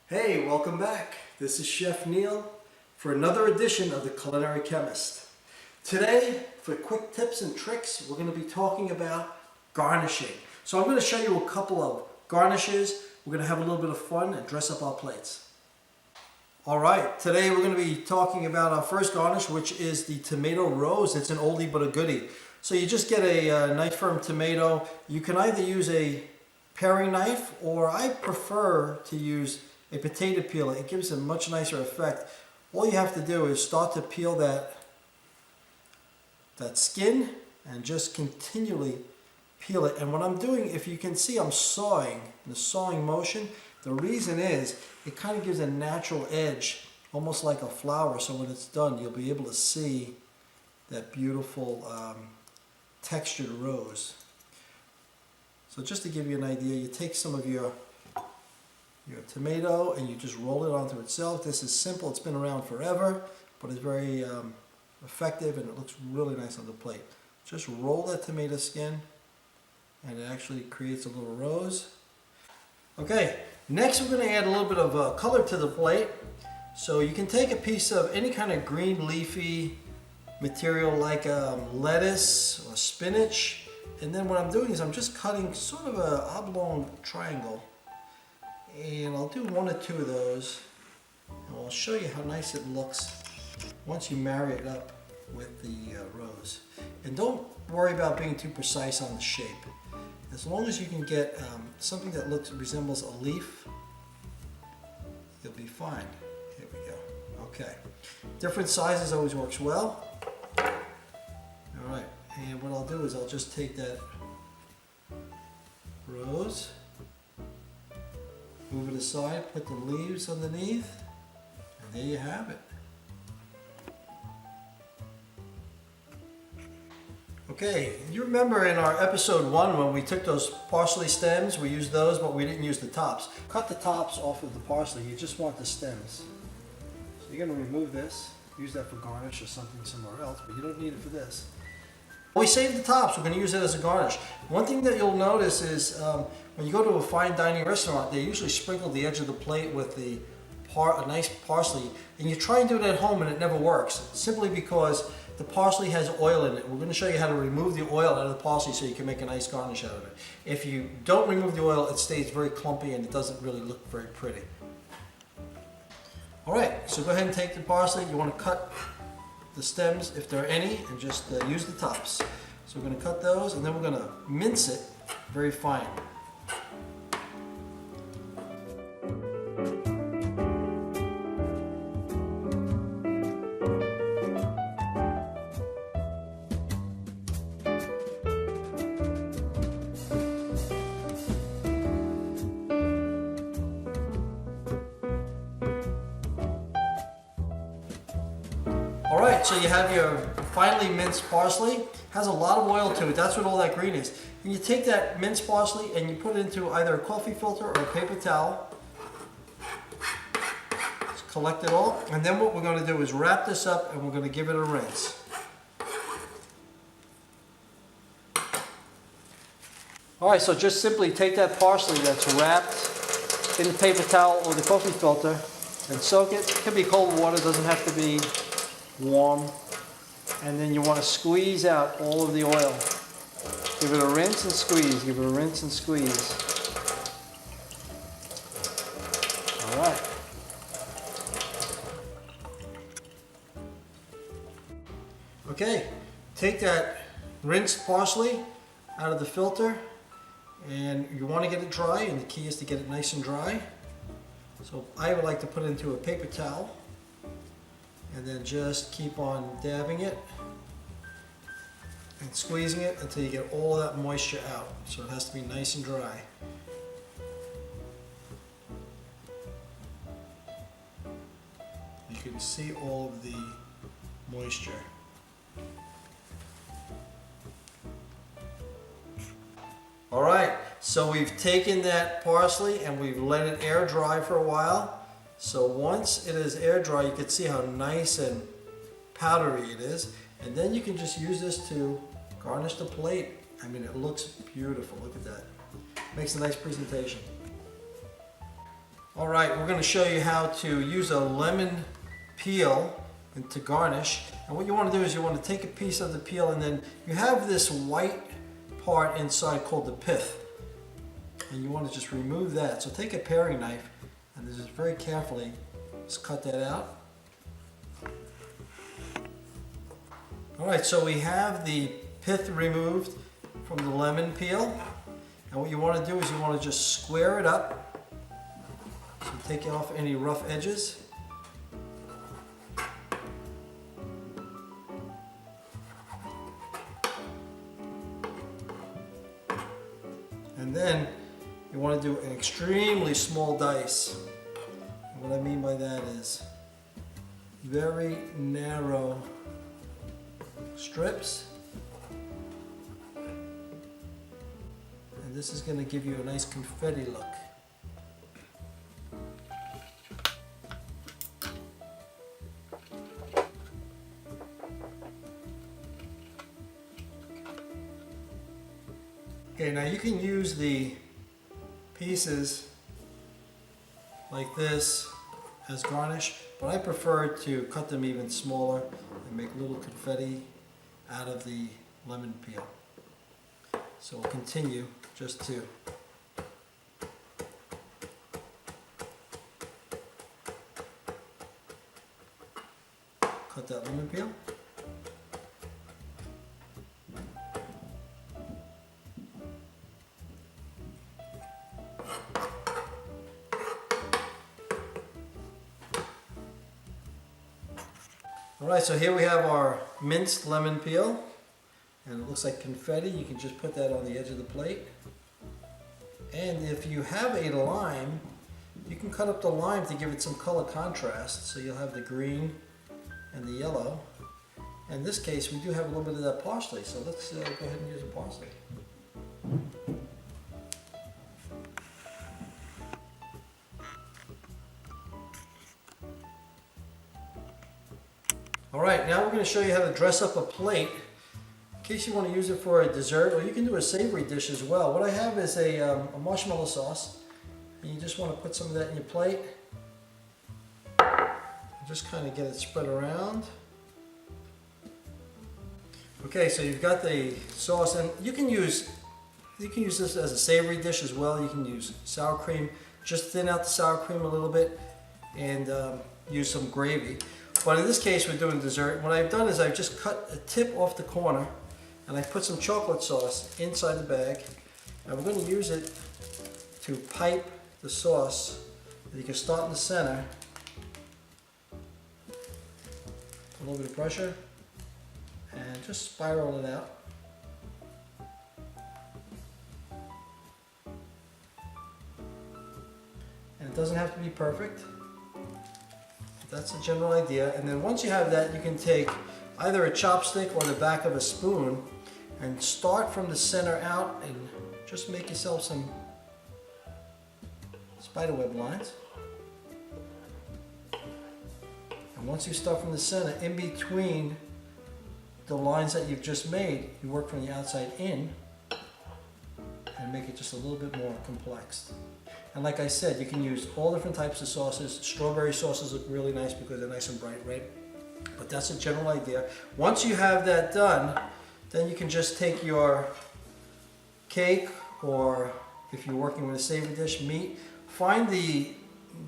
Hey, welcome back. This is Chef Neil for another edition of The Culinary Chemist. Today, for quick tips and tricks, we're going to be talking about garnishing. So I'm going to show you a couple of garnishes. We're going to have a little bit of fun and dress up our plates. Alright, today we're going to be talking about our first garnish, which is the tomato rose. It's an oldie but a goodie. So you just get a nice firm tomato. You can either use a paring knife, or I prefer to use a potato peeler. It gives a much nicer effect. All you have to do is start to peel that skin and just continually peel it. And what I'm doing, if you can see, I'm sawing, the sawing motion. The reason is it kind of gives a natural edge, almost like a flower. So when it's done, you'll be able to see that beautiful textured rose. So just to give you an idea, you take some of your tomato and you just roll it onto itself. This is simple, it's been around forever, but it's very effective and it looks really nice on the plate. Just roll that tomato skin and it actually creates a little rose. Okay, next we're going to add a little bit of color to the plate. So you can take a piece of any kind of green leafy material like lettuce or spinach, and then what I'm doing is I'm just cutting sort of an oblong triangle. And I'll do one or two of those, and I'll show you how nice it looks once you marry it up with the rose. And don't worry about being too precise on the shape. As long as you can get something that resembles a leaf, you'll be fine. Here we go. Okay. Different sizes always works well. All right. And what I'll do is I'll just take that rose, move it aside, put the leaves underneath, and there you have it. Okay, you remember in our episode 1 when we took those parsley stems, we used those, but we didn't use the tops. Cut the tops off of the parsley, you just want the stems. So you're going to remove this, use that for garnish or something somewhere else, but you don't need it for this. We saved the tops, we're going to use it as a garnish. One thing that you'll notice is when you go to a fine dining restaurant, they usually sprinkle the edge of the plate with a nice parsley, and you try and do it at home and it never works, simply because the parsley has oil in it. We're going to show you how to remove the oil out of the parsley so you can make a nice garnish out of it. If you don't remove the oil, it stays very clumpy and it doesn't really look very pretty. Alright, so go ahead and take the parsley. You want to cut the stems, if there are any, and just use the tops. So we're going to cut those, and then we're going to mince it very fine. Alright, so you have your finely minced parsley. It has a lot of oil to it, that's what all that green is. And you take that minced parsley and you put it into either a coffee filter or a paper towel. Just collect it all, and then what we're going to do is wrap this up and we're going to give it a rinse. Alright, so just simply take that parsley that's wrapped in the paper towel or the coffee filter and soak it. It can be cold water, doesn't have to be warm, and then you want to squeeze out all of the oil. Give it a rinse and squeeze, give it a rinse and squeeze. Alright. Okay, take that rinsed parsley out of the filter, and you want to get it dry, and the key is to get it nice and dry. So I would like to put it into a paper towel, and then just keep on dabbing it and squeezing it until you get all that moisture out. So it has to be nice and dry. You can see all of the moisture. Alright, so we've taken that parsley and we've let it air dry for a while. So once it is air dry, you can see how nice and powdery it is. And then you can just use this to garnish the plate. I mean, it looks beautiful. Look at that. Makes a nice presentation. All right, we're going to show you how to use a lemon peel to garnish. And what you want to do is you want to take a piece of the peel, and then you have this white part inside called the pith. And you want to just remove that. So take a paring knife and just very carefully just cut that out. All right, so we have the pith removed from the lemon peel. And what you want to do is you want to just square it up. So take off any rough edges. And then you want to do an extremely small dice. And what I mean by that is very narrow strips. And this is going to give you a nice confetti look. Okay, now you can use the pieces like this as garnish, but I prefer to cut them even smaller and make little confetti out of the lemon peel. So we'll continue just to cut that lemon peel. Alright, so here we have our minced lemon peel, and it looks like confetti. You can just put that on the edge of the plate. And if you have a lime, you can cut up the lime to give it some color contrast, so you'll have the green and the yellow. In this case, we do have a little bit of that parsley, so let's go ahead and use the parsley. Alright, now we're going to show you how to dress up a plate in case you want to use it for a dessert, or you can do a savory dish as well. What I have is a marshmallow sauce, and you just want to put some of that in your plate. Just kind of get it spread around. Okay, so you've got the sauce, and you can use this as a savory dish as well. You can use sour cream, just thin out the sour cream a little bit, and use some gravy. But in this case, we're doing dessert. What I've done is I've just cut a tip off the corner, and I put some chocolate sauce inside the bag. And we're going to use it to pipe the sauce. You can start in the center. A little bit of pressure, and just spiral it out. And it doesn't have to be perfect. That's the general idea. And then once you have that, you can take either a chopstick or the back of a spoon and start from the center out and just make yourself some spiderweb lines. And once you start from the center, in between the lines that you've just made, you work from the outside in and make it just a little bit more complex. And like I said, you can use all different types of sauces. Strawberry sauces look really nice because they're nice and bright red. But that's a general idea. Once you have that done, then you can just take your cake, or if you're working with a savory dish, meat. Find the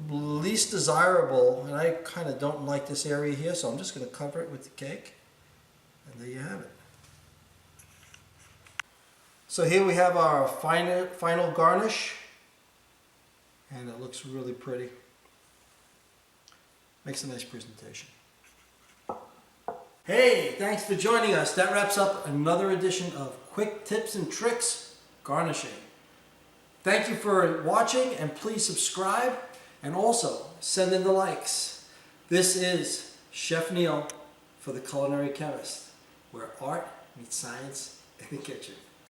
least desirable, and I kind of don't like this area here, so I'm just going to cover it with the cake. And there you have it. So here we have our final garnish. And it looks really pretty. Makes a nice presentation. Hey, thanks for joining us. That wraps up another edition of Quick Tips and Tricks Garnishing. Thank you for watching, and please subscribe, and also send in the likes. This is Chef Neil for The Culinary Chemist, where art meets science in the kitchen.